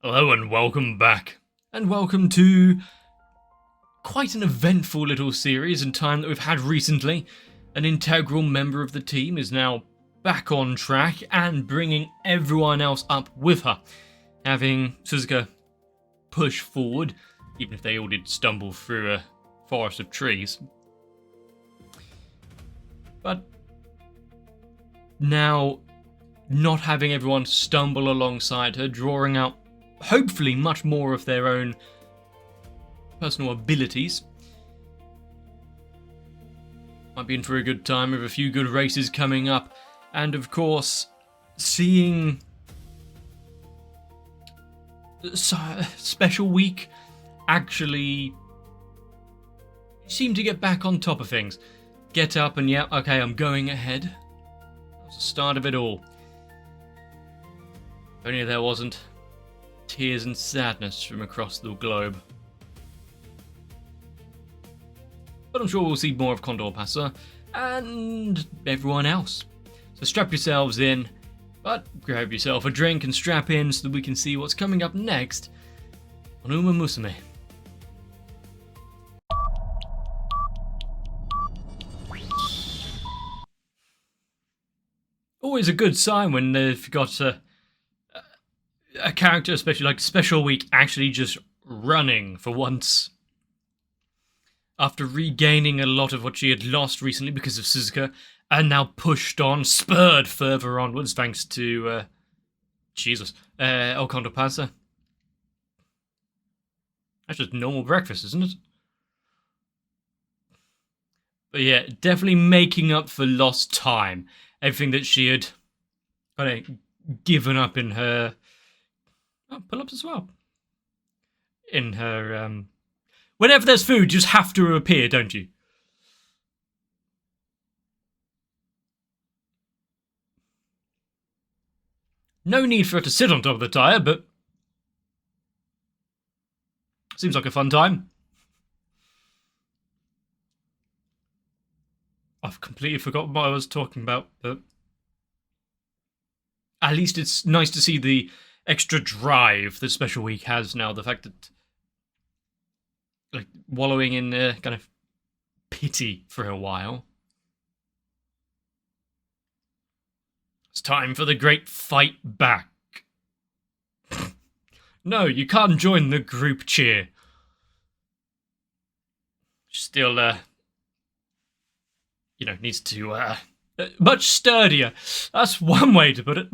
Hello and welcome back. And welcome to quite an eventful little series in time that we've had recently. An integral member of the team is now back on track and bringing everyone else up with her. Having Suzuka push forward, even if they all did stumble through a forest of trees. But now, not having everyone stumble alongside her, drawing out hopefully much more of their own personal abilities. Might be in for a good time with a few good races coming up, and of course seeing Special Week actually seem to get back on top of things. Get up and yeah, okay, I'm going ahead. That's the start of it all. If only there wasn't tears and sadness from across the globe. But I'm sure we'll see more of Condor Passer and everyone else. So strap yourselves in, but grab yourself a drink and strap in so that we can see what's coming up next on Umamusume. Always a good sign when they've got a character, especially like Special Week, actually just running for once. After regaining a lot of what she had lost recently because of Suzuka, and now pushed on, spurred further onwards thanks to, Condor Passer. That's just normal breakfast, isn't it? But yeah, definitely making up for lost time. Everything that she had kind of given up in her pull-ups as well. In her, whenever there's food, you just have to appear, don't you? No need for her to sit on top of the tyre, but seems like a fun time. I've completely forgotten what I was talking about, but at least it's nice to see the extra drive that Special Week has now. The fact that, like, wallowing in kind of pity for a while. It's time for the great fight back. No, you can't join the group cheer. Still, needs to, much sturdier. That's one way to put it.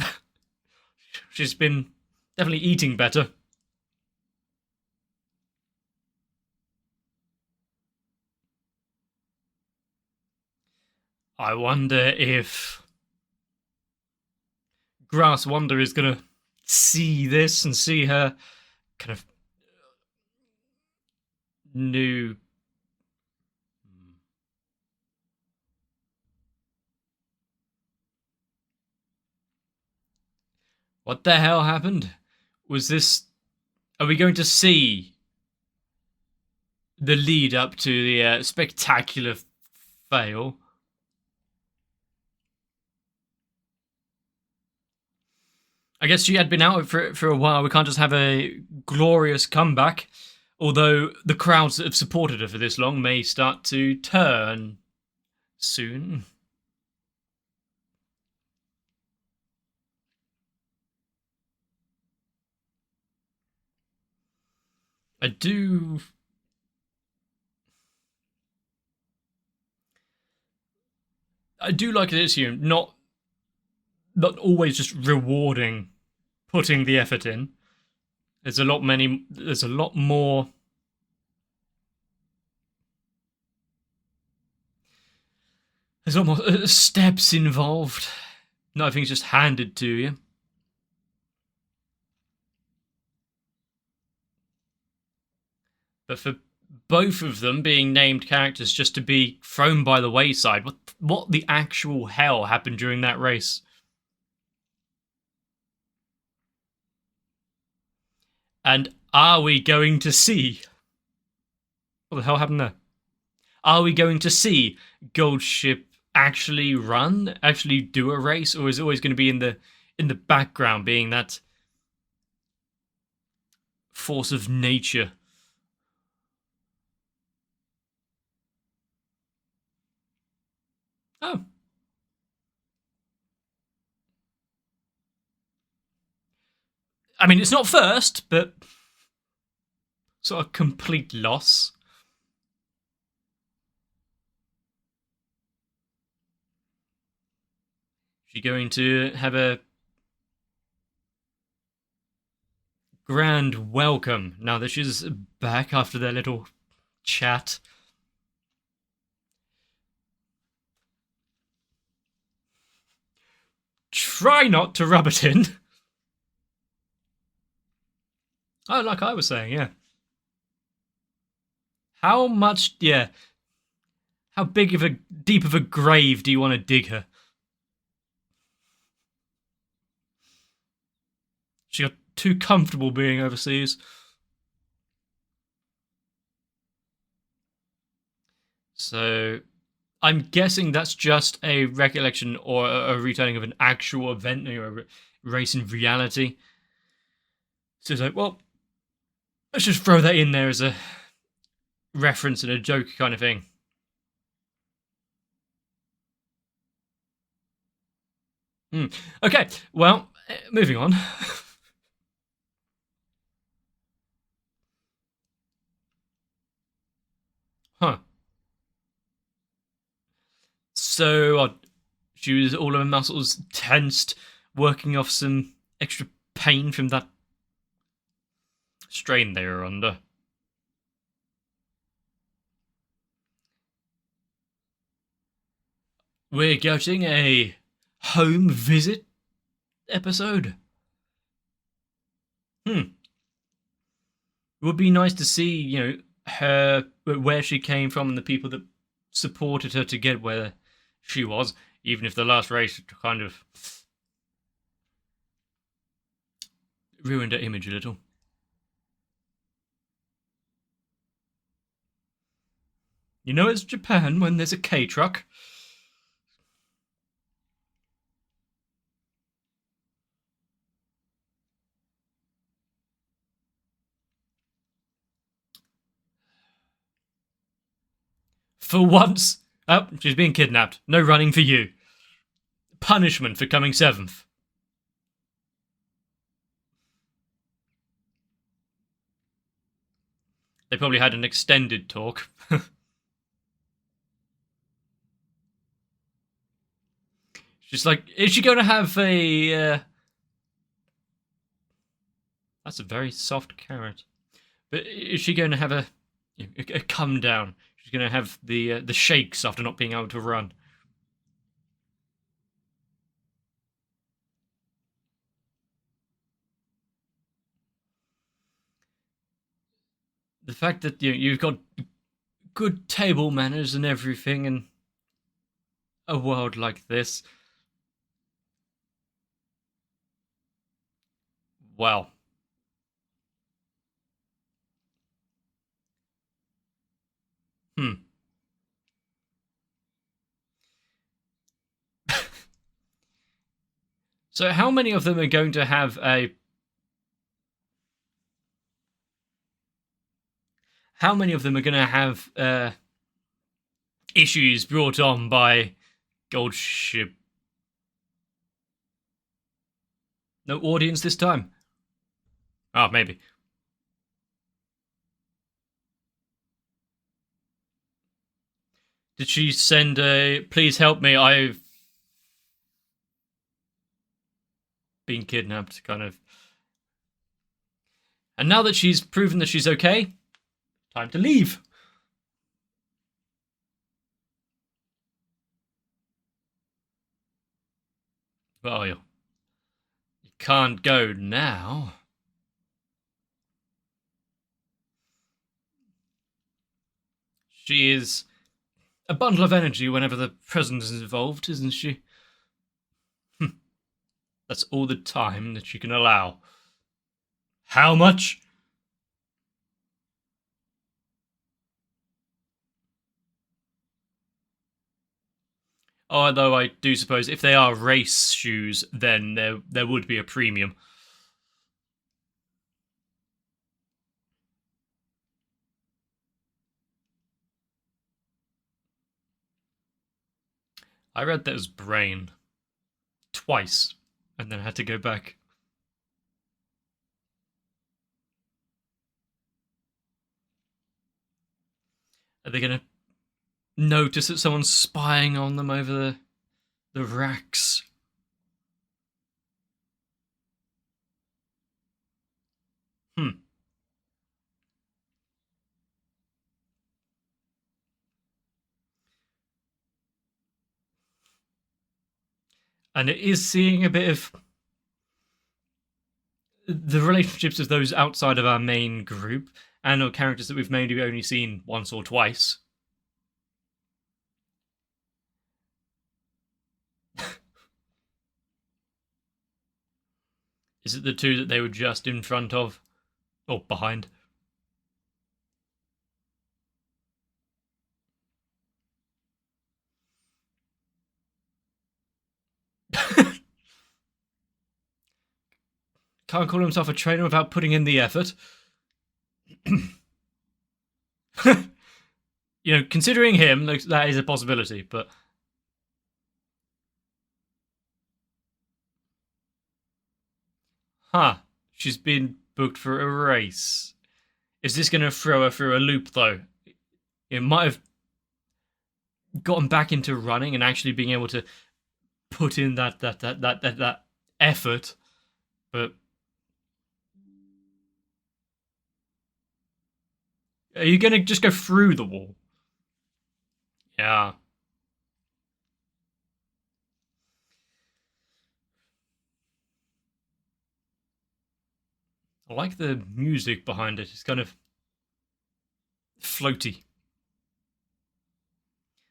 She's been definitely eating better. I wonder if Grass Wonder is going to see this and see her kind of new... What the hell happened? Was this... Are we going to see the lead up to the spectacular fail? I guess she had been out for a while. We can't just have a glorious comeback. Although the crowds that have supported her for this long may start to turn soon. I do like this, not always just rewarding putting the effort in. There's a lot more steps involved. Not everything's just handed to you. But for both of them being named characters just to be thrown by the wayside, what the actual hell happened during that race? And are we going to see... What the hell happened there? Are we going to see Gold Ship actually run, actually do a race, or is it always going to be in the background, being that force of nature. Oh. I mean, it's not first, but sort of complete loss. She going to have a grand welcome now that she's back after their little chat. Try not to rub it in. Oh, like I was saying, yeah. How much, yeah. How deep of a grave do you want to dig her? She got too comfortable being overseas. So, I'm guessing that's just a recollection or a retelling of an actual event or a race in reality. So it's like, well, let's just throw that in there as a reference and a joke kind of thing. Okay, well, moving on. Huh. So she was all her muscles tensed, working off some extra pain from that strain they were under. We're getting a home visit episode. It would be nice to see, her, where she came from and the people that supported her to get where she was, even if the last race kind of ruined her image a little. You know, it's Japan when there's a K-truck. For once. Oh, she's being kidnapped. No running for you. Punishment for coming 7th. They probably had an extended talk. She's like, is she going to have a... That's a very soft carrot. But is she going to have a come down? She's going to have the shakes after not being able to run. The fact that you've got good table manners and everything in a world like this. Well. So how many of them are going to have a... How many of them are going to have issues brought on by gold ship? No audience this time? Oh, maybe. Did she send a, please help me, I've been kidnapped, kind of. And now that she's proven that she's okay, time to leave. Well, you can't go now. She is a bundle of energy whenever the president is involved, isn't she? That's all the time that she can allow. How much? Although I do suppose if they are race shoes, then there would be a premium. I read that as brain twice, and then I had to go back. Are they going to notice that someone's spying on them over the racks? Hmm. And it is seeing a bit of the relationships of those outside of our main group and our characters that we've maybe only seen once or twice. Is it the two that they were just in front of? Or behind? Can't call himself a trainer without putting in the effort. Considering him, that is a possibility, but... Huh. She's been booked for a race. Is this going to throw her through a loop, though? It might have gotten back into running and actually being able to put in that effort, but are you going to just go through the wall? Yeah. I like the music behind it. It's kind of floaty.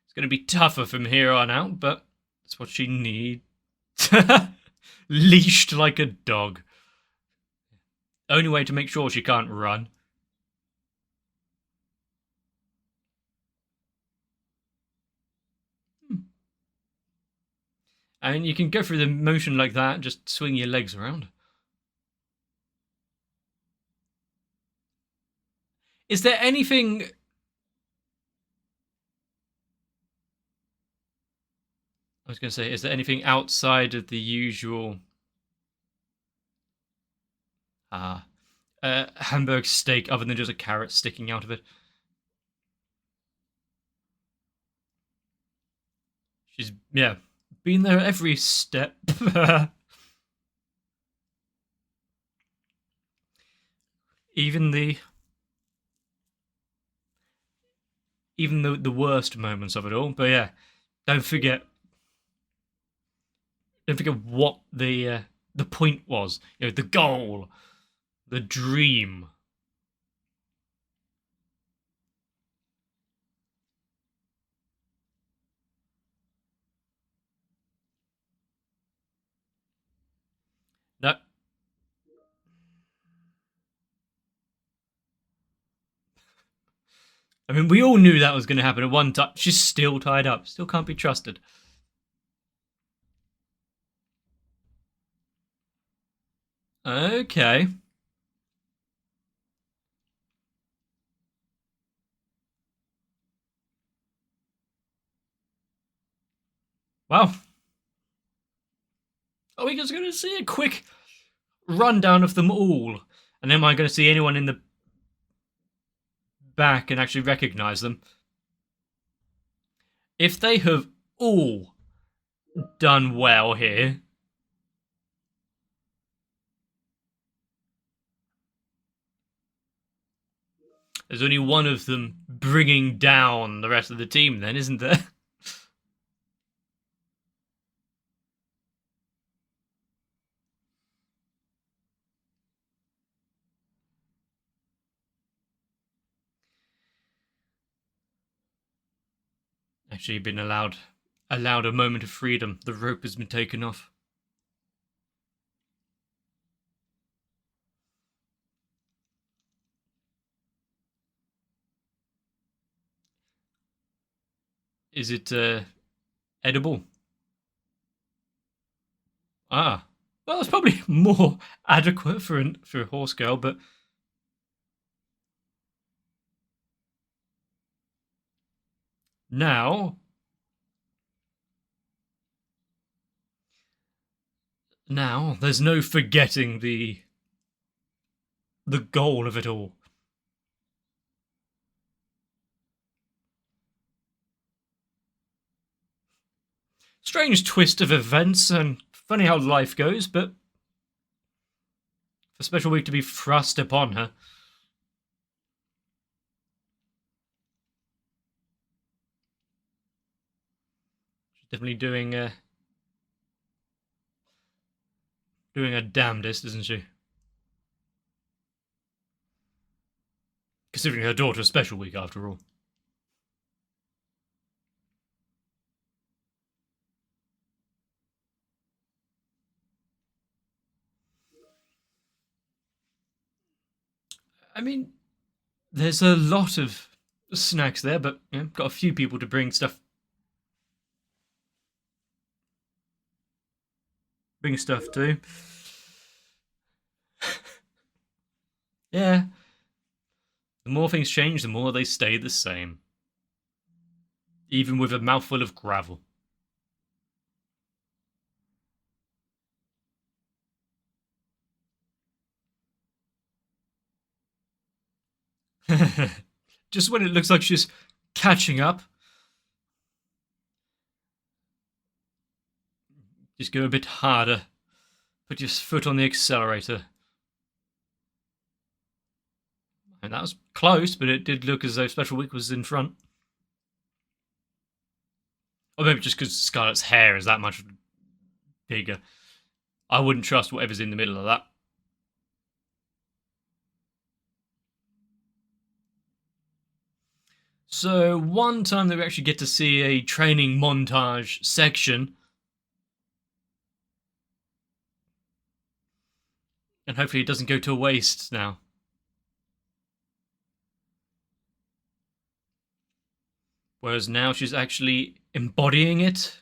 It's going to be tougher from here on out, but that's what she needs. Leashed like a dog. Only way to make sure she can't run. I mean, you can go through the motion like that and just swing your legs around. Is there anything... I was going to say, is there anything outside of the usual hamburg steak other than just a carrot sticking out of it? She's, yeah, been there every step. even the worst moments of it all. But yeah, don't forget what the point was. The goal, the dream. That I mean, we all knew that was going to happen at one time. She's still tied up. Still can't be trusted. Okay. Well, are we just going to see a quick rundown of them all? And am I going to see anyone in the back and actually recognize them? If they have all done well here, there's only one of them bringing down the rest of the team, then, isn't there? Actually, been allowed a moment of freedom. The rope has been taken off. Is it edible? Ah, well, it's probably more adequate for a horse girl, but now Now, there's no forgetting the goal of it all. Strange twist of events, and funny how life goes, but for Special Week to be thrust upon her. She's definitely doing her damnedest, isn't she? Considering her daughter's Special Week, after all. I mean, there's a lot of snacks there, but got a few people to bring stuff to. Yeah. The more things change, the more they stay the same. Even with a mouthful of gravel. Just when it looks like she's catching up, just go a bit harder. Put your foot on the accelerator. And that was close, but it did look as though Special Week was in front. Or maybe just because Scarlett's hair is that much bigger. I wouldn't trust whatever's in the middle of that. So, one time that we actually get to see a training montage section. And hopefully it doesn't go to waste now. Whereas now she's actually embodying it.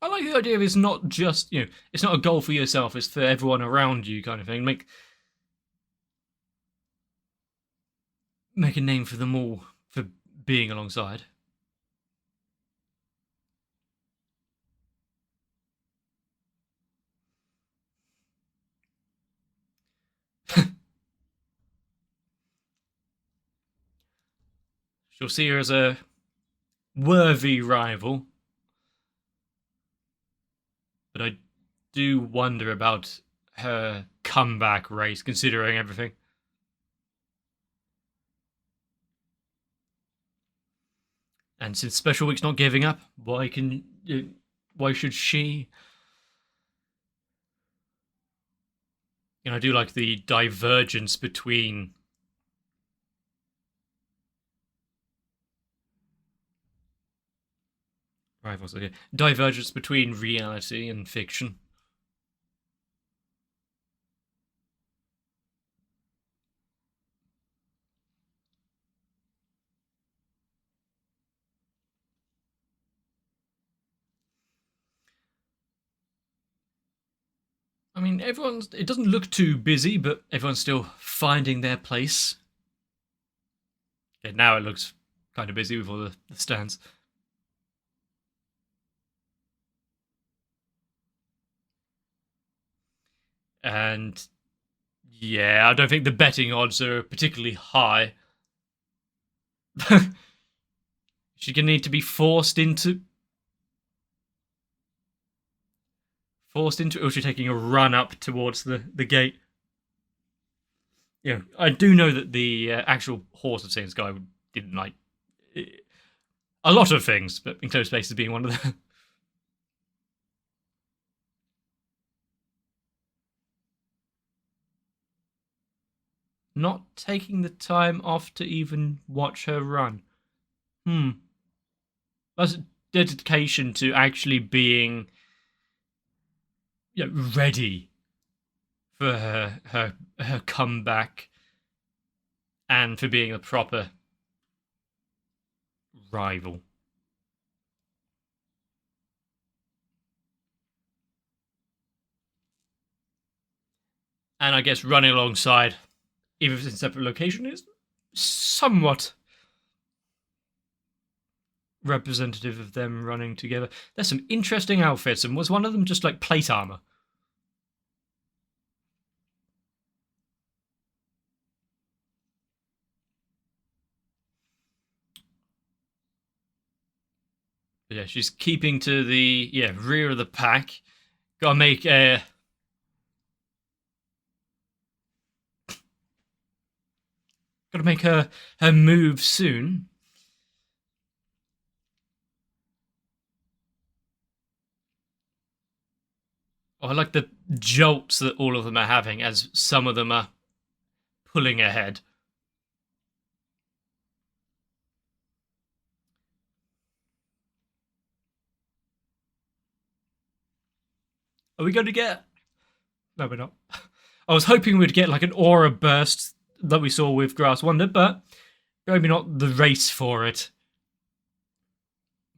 I like the idea of it's not just, it's not a goal for yourself, it's for everyone around you kind of thing. Make a name for them all for being alongside. She'll see her as a worthy rival. But I do wonder about her comeback race, considering everything. And since Special Week's not giving up, why should she? I do like the divergence between rivals. Okay. Divergence between reality and fiction. I mean, it doesn't look too busy, but everyone's still finding their place. Okay, now it looks kind of busy with all the stands. And yeah, I don't think the betting odds are particularly high. She's gonna need to be forced into. Or she's taking a run up towards the gate. I do know that the actual horse of Satan's guy didn't like a lot of things, but enclosed spaces being one of them. Not taking the time off to even watch her run. That's dedication to actually being ready for her comeback and for being a proper rival. And I guess running alongside, even if it's in a separate location, is somewhat representative of them running together. There's some interesting outfits, and was one of them just like plate armor? But yeah, she's keeping to the rear of the pack. Gotta make her move soon. Oh, I like the jolts that all of them are having as some of them are pulling ahead. Are we going to get... No, we're not. I was hoping we'd get like an aura burst that we saw with Grass Wonder, but maybe not the race for it.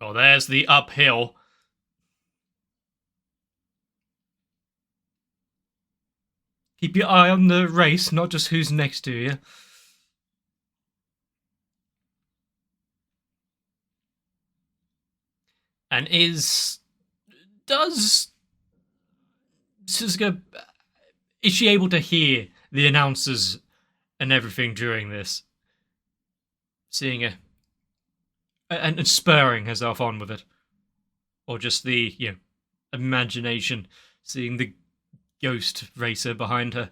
Oh, there's the uphill. Keep your eye on the race, not just who's next to you. And does Suzuka, is she able to hear the announcers and everything during this? Seeing her and spurring herself on with it, or just the imagination, seeing the ghost racer behind her.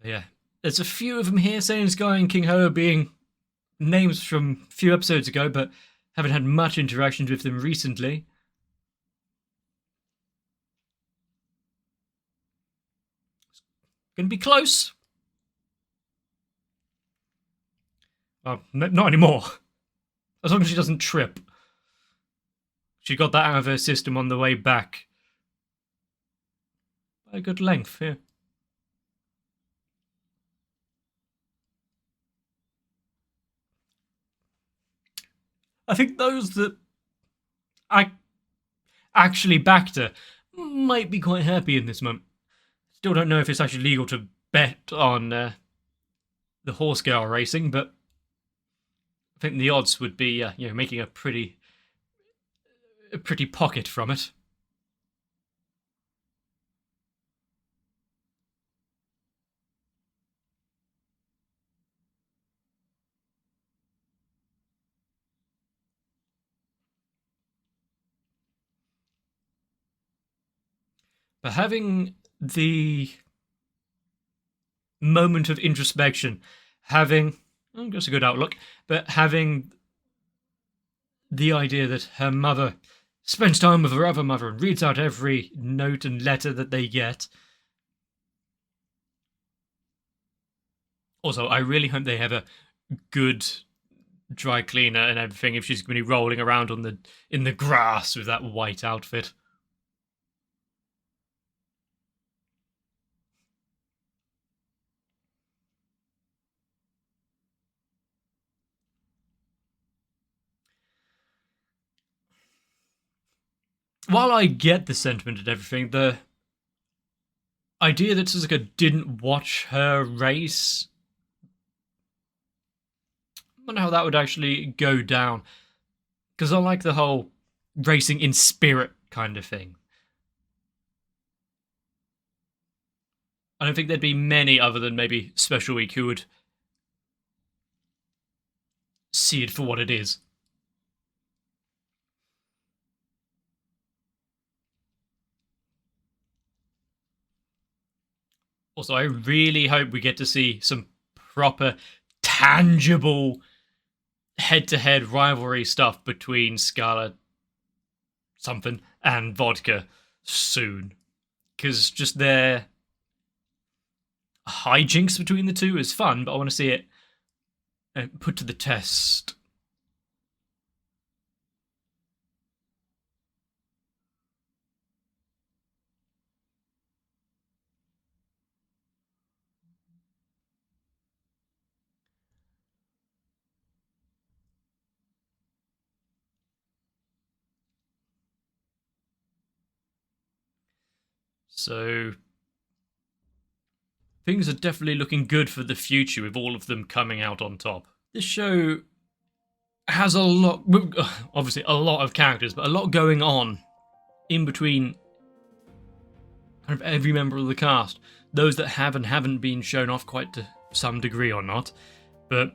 Yeah, there's a few of them here, saying Sky and King Ho being names from a few episodes ago, but haven't had much interactions with them recently. Gonna be close. Not anymore. As long as she doesn't trip. She got that out of her system on the way back. By a good length, yeah. I think those that I actually backed her might be quite happy in this moment. Still don't know if it's actually legal to bet on the horse girl racing, but I think the odds would be making a pretty pocket from it. But having the moment of introspection, having just a good outlook, but having the idea that her mother spends time with her other mother and reads out every note and letter that they get. Also, I really hope they have a good dry cleaner and everything if she's going to be rolling around in the grass with that white outfit. While I get the sentiment and everything, the idea that Suzuka didn't watch her race, I don't know how that would actually go down. Because I like the whole racing in spirit kind of thing. I don't think there'd be many other than maybe Special Week who would see it for what it is. Also, I really hope we get to see some proper, tangible, head-to-head rivalry stuff between Scarlet something and Vodka soon. Because just their hijinks between the two is fun, but I want to see it put to the test. So things are definitely looking good for the future with all of them coming out on top. This show has a lot, obviously a lot of characters, but a lot going on in between kind of every member of the cast. Those that have and haven't been shown off quite to some degree or not, but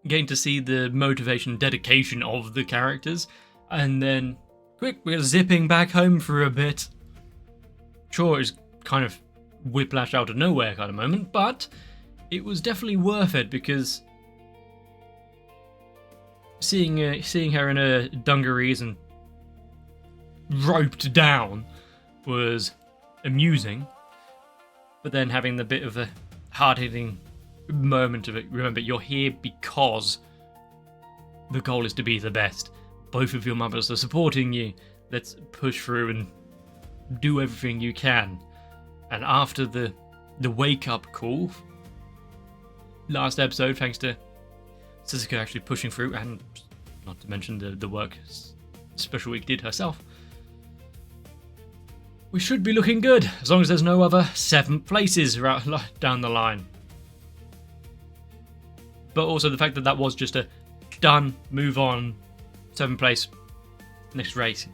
getting to see the motivation and dedication of the characters, and then quick, we're zipping back home for a bit. Sure, it's kind of whiplash out of nowhere kind of moment, but it was definitely worth it because seeing her in her dungarees and roped down was amusing, but then having the bit of a hard-hitting moment of it. Remember, you're here because the goal is to be the best. Both of your mothers are supporting you. Let's push through and do everything you can. And after the wake-up call last episode, thanks to Suzuka actually pushing through, and not to mention the work Special Week did herself, we should be looking good, as long as there's no other 7th places down the line. But also the fact that that was just a done, move on, 7th place, next race,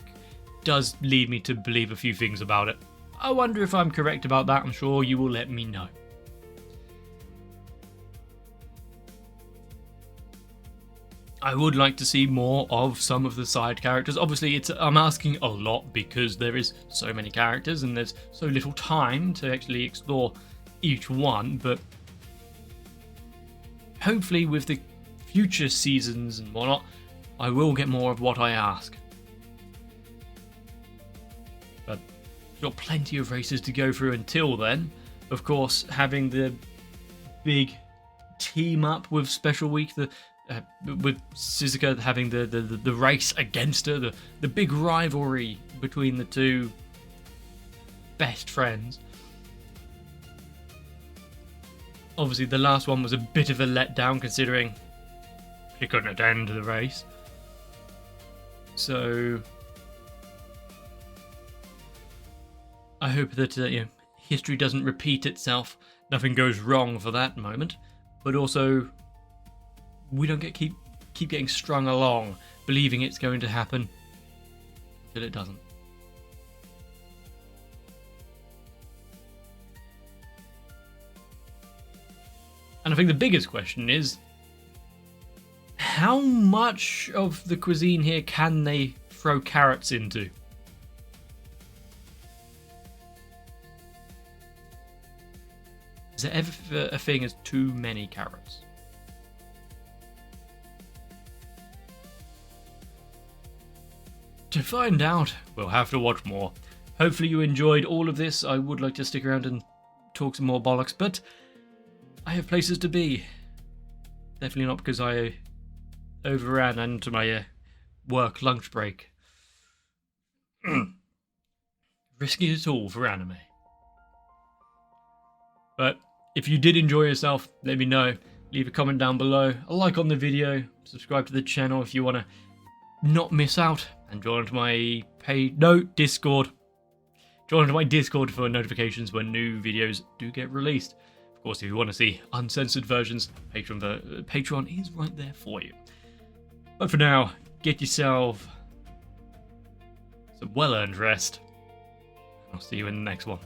does lead me to believe a few things about it. I wonder if I'm correct about that. I'm sure you will let me know. I would like to see more of some of the side characters. Obviously, I'm asking a lot because there is so many characters and there's so little time to actually explore each one, but hopefully with the future seasons and whatnot, I will get more of what I ask. But we've got plenty of races to go through until then. Of course, having the big team up with Special Week, with Suzuka having the race against her, the big rivalry between the two best friends. Obviously, the last one was a bit of a letdown considering she couldn't attend the race. So I hope that history doesn't repeat itself. Nothing goes wrong for that moment, but also we don't keep getting strung along, believing it's going to happen until it doesn't. And I think the biggest question is, how much of the cuisine here can they throw carrots into? Is there ever a thing as too many carrots? To find out, we'll have to watch more. Hopefully you enjoyed all of this. I would like to stick around and talk some more bollocks, but I have places to be. Definitely not because I overran into my work lunch break. Risky it all for anime. But if you did enjoy yourself, let me know. Leave a comment down below, a like on the video, subscribe to the channel if you want to not miss out, and join onto my Discord. Join onto my Discord for notifications when new videos do get released. Of course, if you want to see uncensored versions, Patreon is right there for you. But for now, get yourself some well-earned rest. I'll see you in the next one.